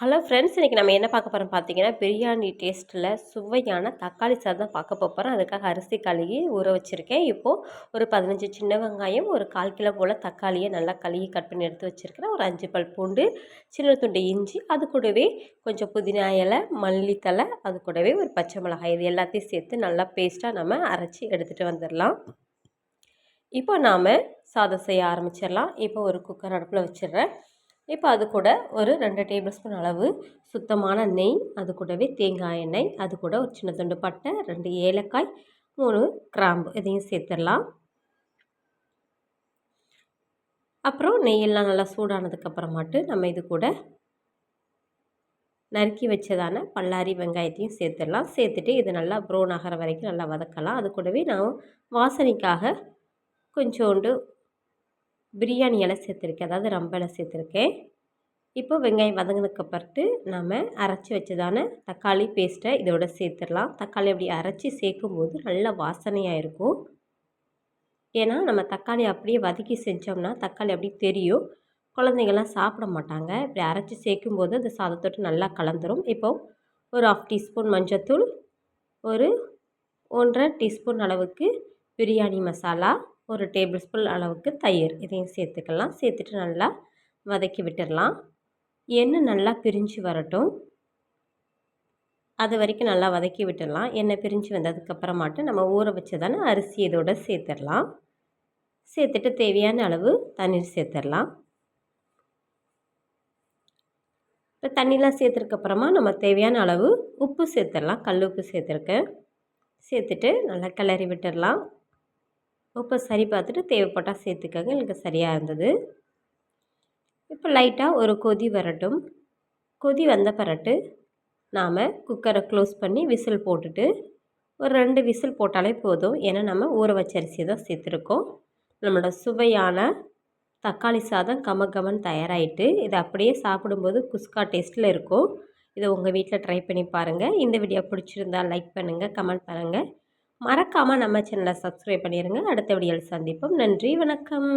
Hello friends, இன்றைக்கி நம்ம என்ன பார்க்க போகிறோம் பார்த்தீங்கன்னா, பிரியாணி டேஸ்ட்டில் சுவையான தக்காளி சாதம் பார்க்க போகிறோம். அதுக்காக அரிசி கழுவி ஊற வச்சுருக்கேன். இப்போது ஒரு 15 சின்ன வெங்காயம், ஒரு 1/4 கிலோ போல் தக்காளியை நல்லா கழுவி கட் பண்ணி எடுத்து வச்சுருக்கிறேன். ஒரு 5 பல் பூண்டு, சின்ன துண்டு இஞ்சி, அது கூடவே கொஞ்சம் புதினா இலை, மல்லித்தழை, அது கூடவே ஒரு பச்சை மிளகாய், இது எல்லாத்தையும் சேர்த்து நல்லா பேஸ்ட்டாக நம்ம அரைச்சி எடுத்துகிட்டு வந்துடலாம். இப்போ நாம் சாதம் செய்ய ஆரம்பிச்சிடலாம். இப்போ ஒரு குக்கர் அடுப்பில் வச்சிடுறேன். இப்போ அது கூட ஒரு 2 டேபிள் ஸ்பூன் அளவு சுத்தமான நெய், அது கூடவே தேங்காய் எண்ணெய், அது கூட ஒரு சின்ன துண்டு பட்டை, 2 ஏலக்காய், 3 கிராம்பு இதையும் சேர்த்துடலாம். அப்புறம் நெய்யெல்லாம் நல்லா சூடானதுக்கப்புறமாட்டு நம்ம இது கூட நறுக்கி வச்சதான பல்லாரி வெங்காயத்தையும் சேர்த்துடலாம். சேர்த்துட்டு இது நல்லா ப்ரௌன் ஆகிற வரைக்கும் நல்லா வதக்கலாம். அது கூடவே நான் வாசனைக்காக கொஞ்சோண்டு பிரியாணி இலை சேர்த்துருக்கேன், அதாவது ரம்ப இலை சேர்த்துருக்கேன். இப்போ வெங்காயம் வதங்கினதுக்கப்புறத்து நம்ம அரைச்சி வச்சதான தக்காளி பேஸ்ட்டை இதோட சேர்த்துடலாம். தக்காளி அப்படி அரைச்சி சேர்க்கும்போது நல்ல வாசனையாக இருக்கும். ஏன்னா நம்ம தக்காளி அப்படியே வதக்கி செஞ்சோம்னா தக்காளி அப்படியே தெரியும், குழந்தைங்கள்லாம் சாப்பிட மாட்டாங்க. இப்படி அரைச்சி சேர்க்கும்போது அந்த சாதத்தோடு நல்லா கலந்துரும். இப்போது ஒரு 1/2 டீஸ்பூன் மஞ்சத்தூள், ஒரு 1/2 டீஸ்பூன் அளவுக்கு பிரியாணி மசாலா, ஒரு டேபிள் ஸ்பூன் அளவுக்கு தயிர் இதையும் சேர்த்துக்கலாம். சேர்த்துட்டு நல்லா வதக்கி விட்டுடலாம். எண்ணெய் நல்லா பிரிஞ்சு வரட்டும், அது வரைக்கும் நல்லா வதக்கி விட்டுடலாம். எண்ணெய் பிரிஞ்சு வந்ததுக்கப்புறமாட்டு நம்ம ஊற வச்சதான அரிசி இதோட சேர்த்துடலாம். சேர்த்துட்டு தேவையான அளவு தண்ணீர் சேர்த்துடலாம். இப்போ தண்ணிலாம் சேர்த்துருக்கப்புறமா நம்ம தேவையான அளவு உப்பு சேர்த்துடலாம். கல் உப்பு சேர்த்துருக்கேன். சேர்த்துட்டு நல்லா கிளறி விட்டுடலாம். உப்பை சரி பார்த்துட்டு தேவைப்பட்டால் சேர்த்துக்கங்க, எனக்கு சரியாக இருந்தது. இப்போ லைட்டாக ஒரு கொதி வரட்டும். கொதி வந்த பிறகு நாம் குக்கரை க்ளோஸ் பண்ணி விசில் போட்டுட்டு ஒரு 2 விசில் போட்டாலே போதும். ஏன்னா நம்ம ஊற வச்ச அரிசியை தான் சேர்த்துருக்கோம். நம்மளோட சுவையான தக்காளி சாதம் கமகமன்னு தயாராகிட்டு, இதை அப்படியே சாப்பிடும்போது குஸ்கா டேஸ்ட்டில் இருக்கும். இதை உங்கள் வீட்டில் ட்ரை பண்ணி பாருங்கள். இந்த வீடியோ பிடிச்சிருந்தால் லைக் பண்ணுங்கள், கமெண்ட் பண்ணுங்கள். மறக்காமல் நம்ம சேனலை சப்ஸ்கிரைப் பண்ணிடுங்க. அடுத்த வீடியோவில் சந்திப்போம். நன்றி, வணக்கம்.